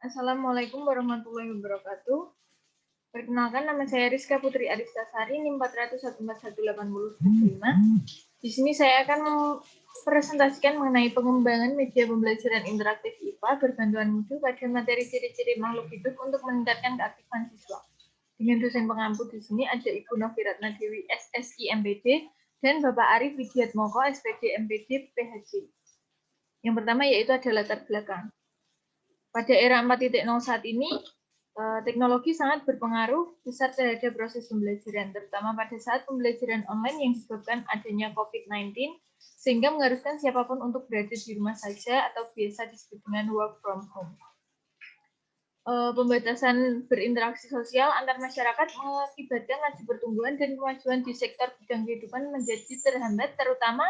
Assalamualaikum warahmatullahi wabarakatuh. Perkenalkan, nama saya Rizka Putri Aristasari, NIM 401818075. Di sini saya akan mempresentasikan mengenai pengembangan media pembelajaran interaktif IPA berbantuan Moodle pada materi ciri-ciri makhluk hidup untuk meningkatkan keaktifan siswa. Dengan dosen pengampu di sini ada Ibu Noviratna Dewi, SSI MPD, dan Bapak Arif Widiatmoko, SPD MPD PHJ. Yang pertama yaitu ada latar belakang. Pada era 4.0 saat ini, teknologi sangat berpengaruh besar terhadap proses pembelajaran, terutama pada saat pembelajaran online yang disebabkan adanya COVID-19, sehingga mengharuskan siapapun untuk berada di rumah saja atau biasa disebut dengan work from home. Pembatasan berinteraksi sosial antar masyarakat mengakibatkan laju pertumbuhan dan kemajuan di sektor bidang kehidupan menjadi terhambat, terutama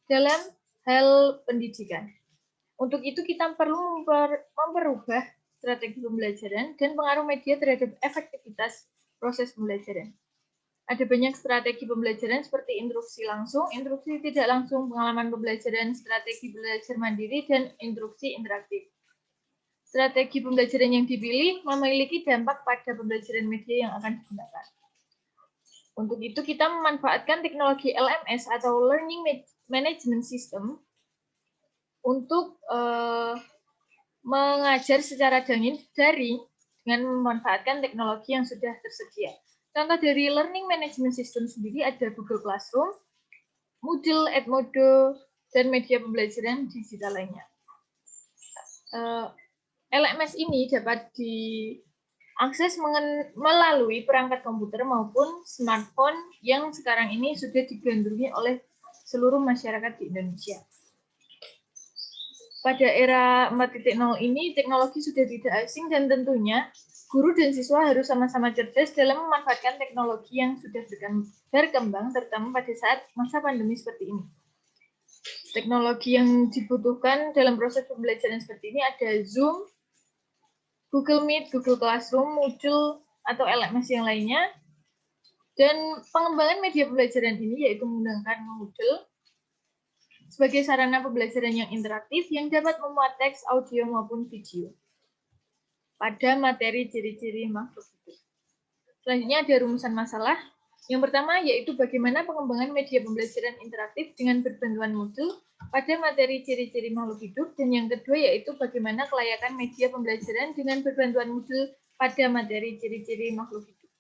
dalam hal pendidikan. Untuk itu kita perlu memperubah strategi pembelajaran dan pengaruh media terhadap efektivitas proses pembelajaran. Ada banyak strategi pembelajaran seperti instruksi langsung, instruksi tidak langsung, pengalaman pembelajaran, strategi belajar mandiri, dan instruksi interaktif. Strategi pembelajaran yang dipilih memiliki dampak pada pembelajaran media yang akan digunakan. Untuk itu kita memanfaatkan teknologi LMS atau Learning Management System untuk mengajar secara daring dengan memanfaatkan teknologi yang sudah tersedia. Contoh dari Learning Management System sendiri ada Google Classroom, Moodle, Edmodo, dan media pembelajaran digital lainnya. LMS ini dapat diakses melalui perangkat komputer maupun smartphone yang sekarang ini sudah digandrungi oleh seluruh masyarakat di Indonesia. Pada era 4.0 ini, teknologi sudah tidak asing dan tentunya guru dan siswa harus sama-sama cerdas dalam memanfaatkan teknologi yang sudah berkembang, terutama pada saat masa pandemi seperti ini. Teknologi yang dibutuhkan dalam proses pembelajaran seperti ini ada Zoom, Google Meet, Google Classroom, Moodle, atau LMS yang lainnya. Dan pengembangan media pembelajaran ini yaitu menggunakan Moodle sebagai sarana pembelajaran yang interaktif yang dapat memuat teks, audio, maupun video pada materi ciri-ciri makhluk hidup. Selanjutnya ada rumusan masalah. Yang pertama yaitu bagaimana pengembangan media pembelajaran interaktif dengan berbantuan Moodle pada materi ciri-ciri makhluk hidup. Dan yang kedua yaitu bagaimana kelayakan media pembelajaran dengan berbantuan Moodle pada materi ciri-ciri makhluk hidup.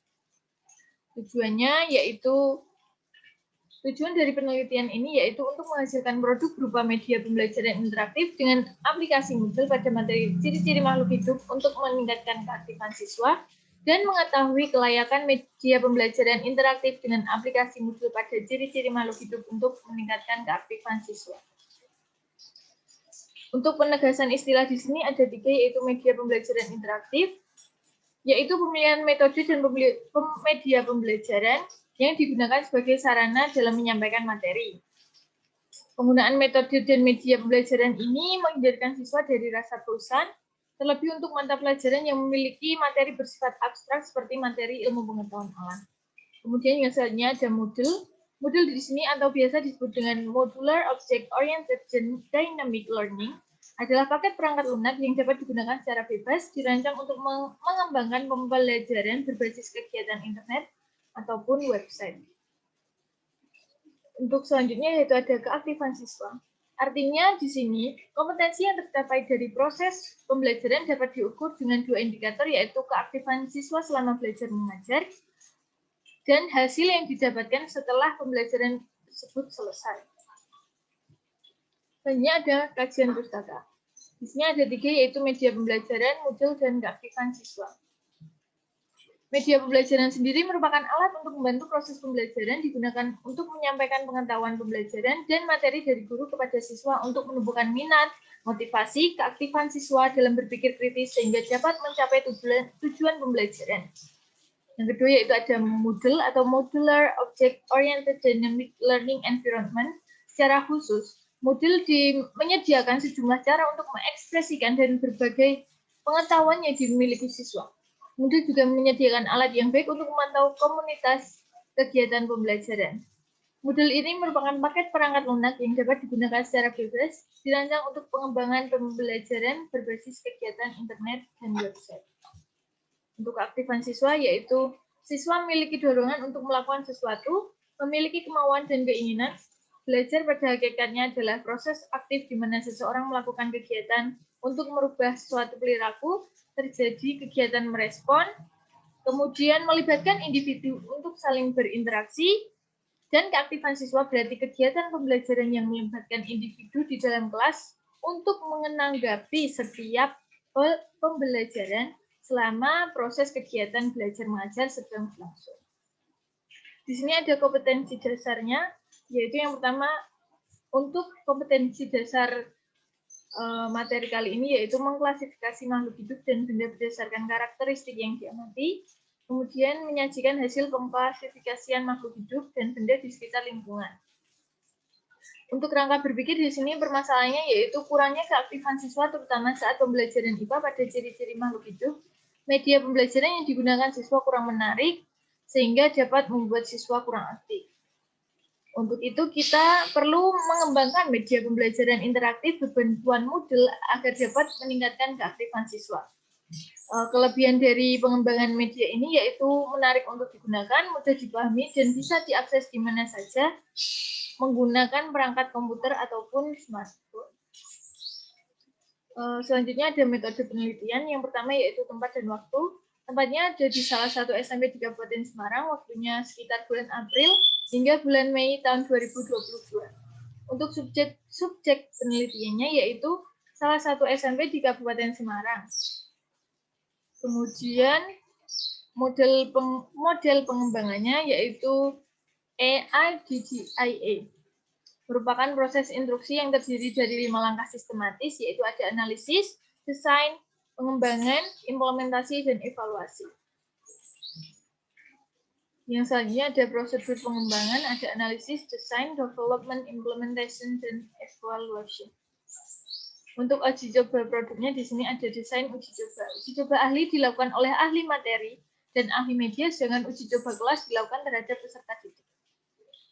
Tujuan dari penelitian ini yaitu untuk menghasilkan produk berupa media pembelajaran interaktif dengan aplikasi Moodle pada materi ciri-ciri makhluk hidup untuk meningkatkan keaktifan siswa dan mengetahui kelayakan media pembelajaran interaktif dengan aplikasi Moodle pada ciri-ciri makhluk hidup untuk meningkatkan keaktifan siswa. Untuk penegasan istilah di sini ada 3 yaitu media pembelajaran interaktif, yaitu pemilihan metode dan media pembelajaran yang digunakan sebagai sarana dalam menyampaikan materi. Penggunaan metode dan media pembelajaran ini menghindarkan siswa dari rasa bosan, terlebih untuk mata pelajaran yang memiliki materi bersifat abstrak seperti materi ilmu pengetahuan alam. Kemudian yang selanjutnya ada Moodle. Moodle di sini atau biasa disebut dengan Modular Object Oriented Dynamic Learning adalah paket perangkat lunak yang dapat digunakan secara bebas, dirancang untuk mengembangkan pembelajaran berbasis kegiatan internet ataupun website. Untuk selanjutnya yaitu ada keaktifan siswa. Artinya di sini kompetensi yang tercapai dari proses pembelajaran dapat diukur dengan 2 indikator yaitu keaktifan siswa selama belajar mengajar dan hasil yang didapatkan setelah pembelajaran tersebut selesai. Selanjutnya ada kajian pustaka. Di sini ada 3 yaitu media pembelajaran, Moodle, dan keaktifan siswa. Media pembelajaran sendiri merupakan alat untuk membantu proses pembelajaran digunakan untuk menyampaikan pengetahuan pembelajaran dan materi dari guru kepada siswa untuk menumbuhkan minat, motivasi, keaktifan siswa dalam berpikir kritis sehingga dapat mencapai tujuan pembelajaran. Yang kedua yaitu ada Moodle atau Modular Object Oriented Dynamic Learning Environment. Secara khusus, Moodle menyediakan sejumlah cara untuk mengekspresikan dan berbagai pengetahuan yang dimiliki siswa. Moodle juga menyediakan alat yang baik untuk memantau komunitas kegiatan pembelajaran. Modul ini merupakan paket perangkat lunak yang dapat digunakan secara bebas, dirancang untuk pengembangan pembelajaran berbasis kegiatan internet dan website. Untuk keaktifan siswa, yaitu siswa memiliki dorongan untuk melakukan sesuatu, memiliki kemauan dan keinginan. Belajar pada hakikatnya adalah proses aktif di mana seseorang melakukan kegiatan untuk merubah suatu perilaku, terjadi kegiatan merespon, kemudian melibatkan individu untuk saling berinteraksi, dan keaktifan siswa berarti kegiatan pembelajaran yang melibatkan individu di dalam kelas untuk menanggapi setiap pembelajaran selama proses kegiatan belajar mengajar sedang berlangsung. Di sini ada kompetensi dasarnya, yaitu yang pertama untuk kompetensi dasar materi kali ini yaitu mengklasifikasi makhluk hidup dan benda berdasarkan karakteristik yang diamati, kemudian menyajikan hasil pengklasifikasian makhluk hidup dan benda di sekitar lingkungan. Untuk rangka berpikir di sini permasalahannya yaitu kurangnya keaktifan siswa terutama saat pembelajaran IPA pada ciri-ciri makhluk hidup. Media pembelajaran yang digunakan siswa kurang menarik sehingga dapat membuat siswa kurang aktif. Untuk itu kita perlu mengembangkan media pembelajaran interaktif berbantuan Moodle agar dapat meningkatkan keaktifan siswa. Kelebihan dari pengembangan media ini yaitu menarik untuk digunakan, mudah dipahami, dan bisa diakses di mana saja menggunakan perangkat komputer ataupun smartphone. Selanjutnya ada metode penelitian. Yang pertama yaitu tempat dan waktu. Tempatnya ada di salah satu SMP di Kabupaten Semarang, waktunya sekitar bulan April hingga bulan Mei tahun 2022. Untuk subjek penelitiannya yaitu salah satu SMP di Kabupaten Semarang. Kemudian model pengembangannya yaitu AIDGIA. Merupakan proses instruksi yang terdiri dari 5 langkah sistematis, yaitu ada analisis, desain, pengembangan, implementasi, dan evaluasi. Yang selanjutnya ada prosedur pengembangan, ada analisis, desain, development, implementation, dan evaluation. Untuk uji coba produknya di sini ada desain uji coba. Uji coba ahli dilakukan oleh ahli materi dan ahli media, sedangkan uji coba kelas dilakukan terhadap peserta didik.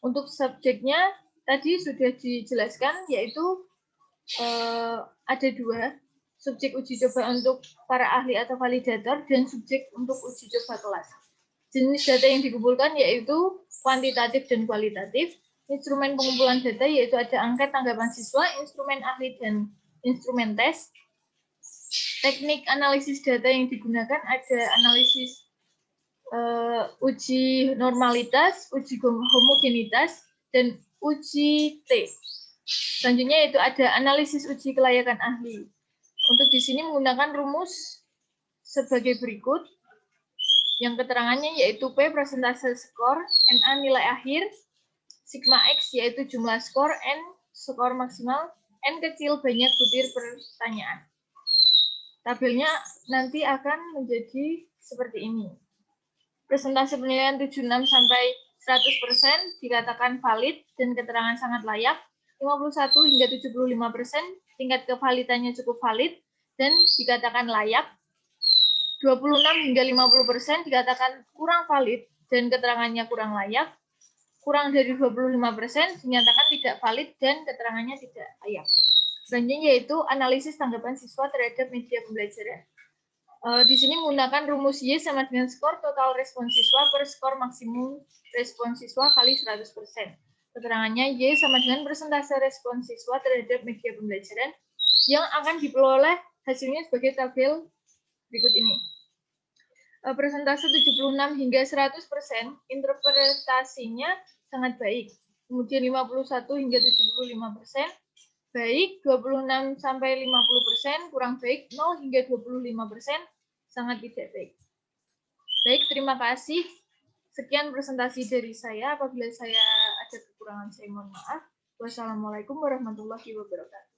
Untuk subjeknya tadi sudah dijelaskan, yaitu ada 2, subjek uji coba untuk para ahli atau validator dan subjek untuk uji coba kelas. Jenis data yang dikumpulkan yaitu kuantitatif dan kualitatif. Instrumen pengumpulan data yaitu ada angket tanggapan siswa, instrumen ahli, dan instrumen tes. Teknik analisis data yang digunakan ada analisis uji normalitas, uji homogenitas, dan uji T. Selanjutnya yaitu ada analisis uji kelayakan ahli. Untuk di sini menggunakan rumus sebagai berikut. Yang keterangannya yaitu P persentase skor, NA nilai akhir, sigma X yaitu jumlah skor, N skor maksimal, N kecil banyak butir pertanyaan. Tabelnya nanti akan menjadi seperti ini. Persentase penilaian 76 sampai 100% dikatakan valid dan keterangan sangat layak. 51 hingga 75% tingkat kevalidannya cukup valid dan dikatakan layak. 26 hingga 50% dikatakan kurang valid dan keterangannya kurang layak. Kurang dari 25% dinyatakan tidak valid dan keterangannya tidak layak. Selanjutnya yaitu analisis tanggapan siswa terhadap media pembelajaran. Di sini menggunakan rumus Y sama dengan skor total respon siswa per skor maksimum respon siswa kali 100%. Keterangannya Y sama dengan persentase respon siswa terhadap media pembelajaran yang akan diperoleh hasilnya sebagai tabel berikut ini. Persentase 76 hingga 100%, interpretasinya sangat baik. Kemudian 51 hingga 75%, baik. 26 sampai 50%, kurang baik. 0 hingga 25%, sangat tidak baik. Baik, terima kasih. Sekian presentasi dari saya. Apabila saya ada kekurangan, saya mohon maaf. Wassalamualaikum warahmatullahi wabarakatuh.